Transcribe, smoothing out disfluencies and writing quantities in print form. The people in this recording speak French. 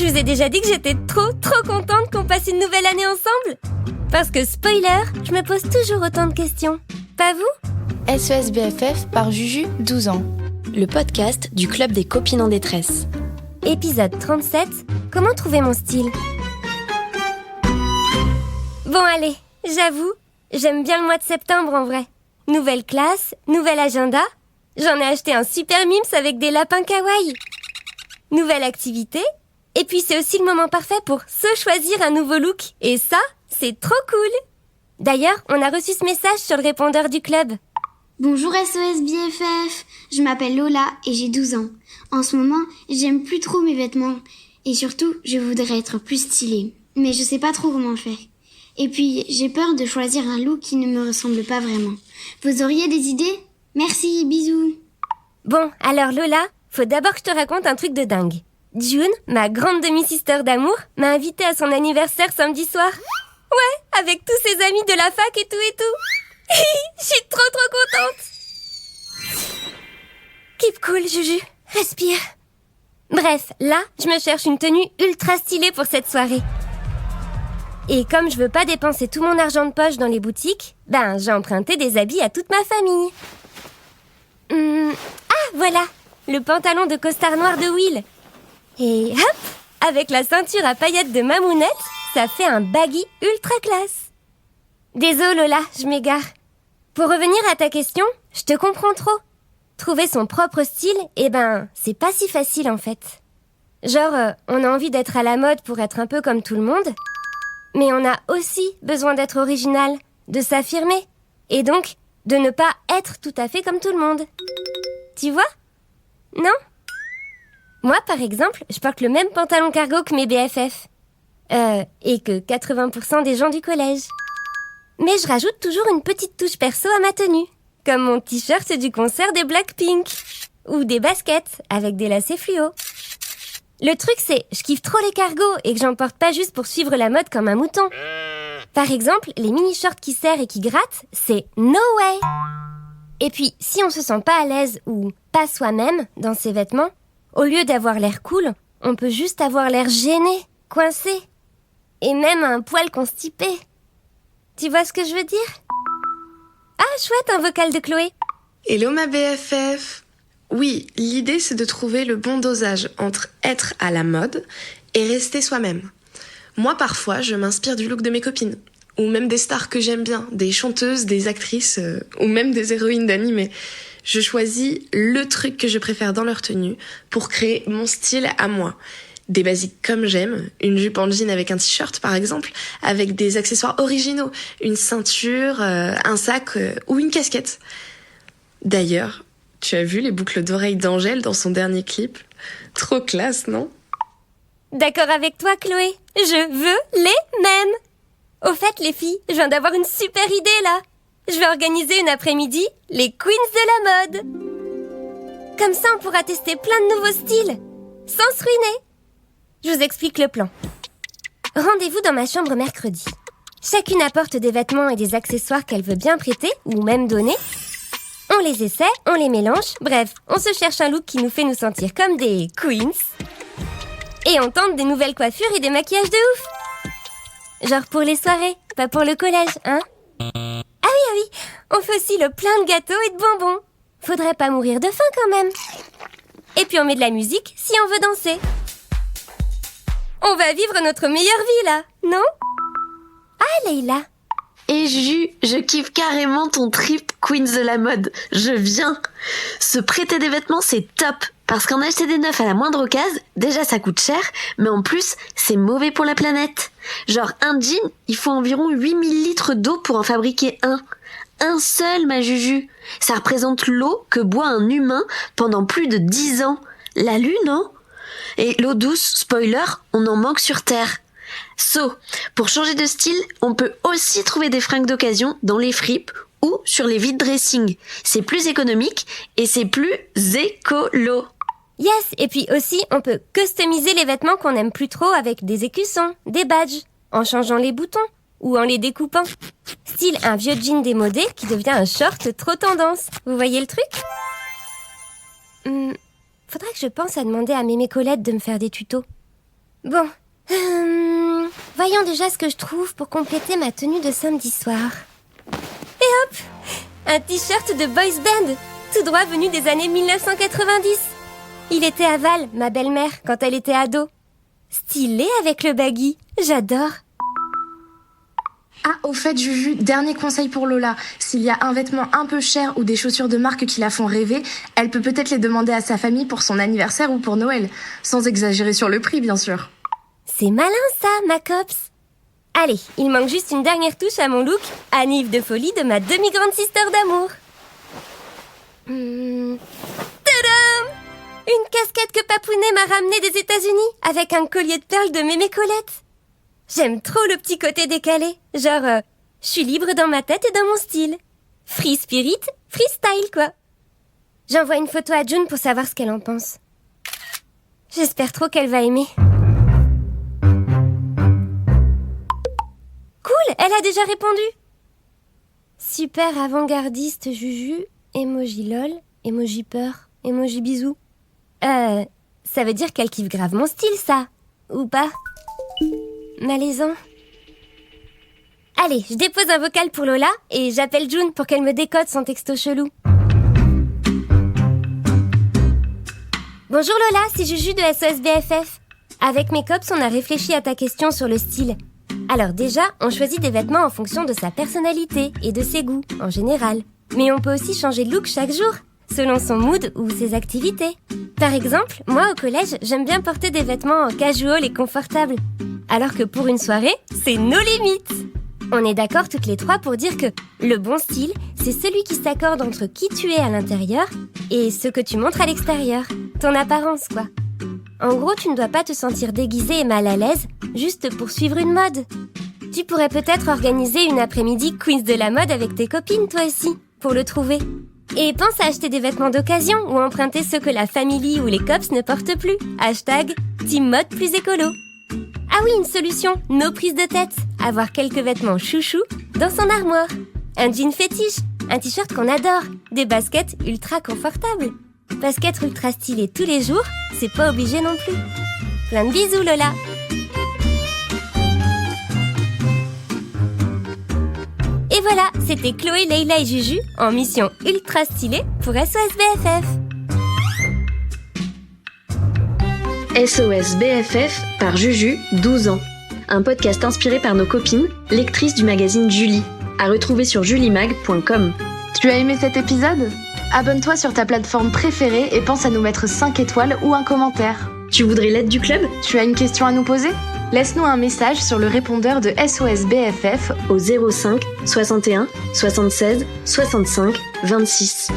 Je vous ai déjà dit que j'étais trop contente qu'on passe une nouvelle année ensemble. Parce que, spoiler, je me pose toujours autant de questions. Pas vous ? SES BFF par Juju, 12 ans. Le podcast du Club des copines en détresse. Épisode 37, comment trouver mon style ? Bon allez, j'avoue, j'aime bien le mois de septembre en vrai. Nouvelle classe, nouvel agenda. J'en ai acheté un super mims avec des lapins kawaii. Nouvelle activité. Et puis c'est aussi le moment parfait pour se choisir un nouveau look. Et ça, c'est trop cool. D'ailleurs, on a reçu ce message sur le répondeur du club. Bonjour SOS BFF, je m'appelle Lola et j'ai 12 ans. En ce moment, j'aime plus trop mes vêtements. Et surtout, je voudrais être plus stylée. Mais je sais pas trop comment faire. Et puis, j'ai peur de choisir un look qui ne me ressemble pas vraiment. Vous auriez des idées ? Merci, bisous. Bon, alors Lola, faut d'abord que je te raconte un truc de dingue. June, ma grande demi-sister d'amour, m'a invitée à son anniversaire samedi soir. Ouais, avec tous ses amis de la fac et tout. Je suis trop contente. Keep cool, Juju. Respire. Bref, là, je me cherche une tenue ultra stylée pour cette soirée. Et comme je veux pas dépenser tout mon argent de poche dans les boutiques, j'ai emprunté des habits à toute ma famille. Ah, voilà, le pantalon de costard noir de Will. Et hop, avec la ceinture à paillettes de Mamounette, ça fait un baggy ultra classe. Désolé Lola, je m'égare. Pour revenir à ta question, je te comprends trop. Trouver son propre style, c'est pas si facile en fait. Genre, on a envie d'être à la mode pour être un peu comme tout le monde, mais on a aussi besoin d'être original, de s'affirmer, et donc de ne pas être tout à fait comme tout le monde. Tu vois ? Non ? Moi, par exemple, je porte le même pantalon cargo que mes BFF. Et que 80% des gens du collège. Mais je rajoute toujours une petite touche perso à ma tenue. Comme mon t-shirt du concert des Blackpink. Ou des baskets avec des lacets fluo. Le truc c'est, je kiffe trop les cargos et que j'en porte pas juste pour suivre la mode comme un mouton. Par exemple, les mini-shorts qui serrent et qui grattent, c'est no way. Et puis, si on se sent pas à l'aise ou pas soi-même dans ses vêtements, au lieu d'avoir l'air cool, on peut juste avoir l'air gêné, coincé. Et même un poil constipé. Tu vois ce que je veux dire ? Ah, chouette, un vocal de Chloé. Hello ma BFF. Oui, l'idée c'est de trouver le bon dosage entre être à la mode et rester soi-même. Moi parfois je m'inspire du look de mes copines, ou même des stars que j'aime bien, des chanteuses, des actrices, ou même des héroïnes d'anime. Je choisis le truc que je préfère dans leur tenue pour créer mon style à moi. Des basiques comme j'aime, une jupe en jean avec un t-shirt par exemple, avec des accessoires originaux, une ceinture, un sac ou une casquette. D'ailleurs, tu as vu les boucles d'oreilles d'Angèle dans son dernier clip ? Trop classe, non ? D'accord avec toi, Chloé. Je veux les mêmes. Au fait, les filles, je viens d'avoir une super idée, là. Je vais organiser une après-midi les Queens de la mode. Comme ça, on pourra tester plein de nouveaux styles, sans se ruiner. Je vous explique le plan. Rendez-vous dans ma chambre mercredi. Chacune apporte des vêtements et des accessoires qu'elle veut bien prêter, ou même donner. On les essaie, on les mélange, bref, on se cherche un look qui nous fait nous sentir comme des queens. Et on tente des nouvelles coiffures et des maquillages de ouf. Genre pour les soirées, pas pour le collège, hein ? Ah oui, on fait aussi le plein de gâteaux et de bonbons. Faudrait pas mourir de faim quand même. Et puis on met de la musique si on veut danser. On va vivre notre meilleure vie là, non ? Ah Leïla. Et Juju, je kiffe carrément ton trip Queens de la mode. Je viens. Se prêter des vêtements, c'est top. Parce qu'en acheter des neufs à la moindre occasion, déjà ça coûte cher, mais en plus, c'est mauvais pour la planète. Genre un jean, il faut environ 8000 litres d'eau pour en fabriquer un. Un seul, ma Juju. Ça représente l'eau que boit un humain pendant plus de 10 ans. La lune, non ? Et l'eau douce, spoiler, on en manque sur Terre. Pour changer de style, on peut aussi trouver des fringues d'occasion dans les fripes ou sur les vide dressing. C'est plus économique et c'est plus écolo. Yes, et puis aussi, on peut customiser les vêtements qu'on n'aime plus trop avec des écussons, des badges, en changeant les boutons ou en les découpant. Style un vieux jean démodé qui devient un short trop tendance. Vous voyez le truc ? Faudrait que je pense à demander à Mémé Colette de me faire des tutos. Bon, voyons déjà ce que je trouve pour compléter ma tenue de samedi soir. Et hop, un t-shirt de boys band, tout droit venu des années 1990. Il était à Val, ma belle-mère, quand elle était ado. Stylé avec le baggy, j'adore. Ah, au fait, Juju, dernier conseil pour Lola. S'il y a un vêtement un peu cher ou des chaussures de marque qui la font rêver, elle peut peut-être les demander à sa famille pour son anniversaire ou pour Noël. Sans exagérer sur le prix, bien sûr. C'est malin ça, ma cops. Allez, il manque juste une dernière touche à mon look, anniv de folie de ma demi-grande sister d'amour. Tadam! Une casquette que Papounet m'a ramenée des États-Unis avec un collier de perles de Mémé Colette. J'aime trop le petit côté décalé, genre je suis libre dans ma tête et dans mon style. Free spirit, freestyle quoi. J'envoie une photo à June pour savoir ce qu'elle en pense. J'espère trop qu'elle va aimer. Cool, elle a déjà répondu. Super avant-gardiste Juju, emoji lol, emoji peur, emoji bisou. Ça veut dire qu'elle kiffe grave mon style ça, ou pas? Malaisant. Allez, je dépose un vocal pour Lola et j'appelle June pour qu'elle me décode son texto chelou. Bonjour Lola, c'est Juju de SOS BFF. Avec mes cops, on a réfléchi à ta question sur le style. Alors déjà, on choisit des vêtements en fonction de sa personnalité et de ses goûts, en général. Mais on peut aussi changer de look chaque jour, selon son mood ou ses activités. Par exemple, moi au collège, j'aime bien porter des vêtements casual et confortables. Alors que pour une soirée, c'est nos limites. On est d'accord toutes les trois pour dire que le bon style, c'est celui qui s'accorde entre qui tu es à l'intérieur et ce que tu montres à l'extérieur. Ton apparence, quoi. En gros, tu ne dois pas te sentir déguisé et mal à l'aise juste pour suivre une mode. Tu pourrais peut-être organiser une après-midi quiz de la mode avec tes copines, toi aussi, pour le trouver. Et pense à acheter des vêtements d'occasion ou emprunter ceux que la famille ou les cops ne portent plus. Hashtag Team Mode plus écolo. Ah oui, une solution, nos prises de tête. Avoir quelques vêtements chouchou dans son armoire. Un jean fétiche, un t-shirt qu'on adore, des baskets ultra confortables. Parce qu'être ultra stylé tous les jours, c'est pas obligé non plus. Plein de bisous Lola. Et voilà, c'était Chloé, Leïla et Juju en mission ultra stylée pour SOS BFF. SOS BFF par Juju, 12 ans. Un podcast inspiré par nos copines, lectrices du magazine Julie. À retrouver sur julimag.com. Tu as aimé cet épisode ? Abonne-toi sur ta plateforme préférée et pense à nous mettre 5 étoiles ou un commentaire. Tu voudrais l'aide du club ? Tu as une question à nous poser ? Laisse-nous un message sur le répondeur de SOS BFF au 05 61 76 65 26.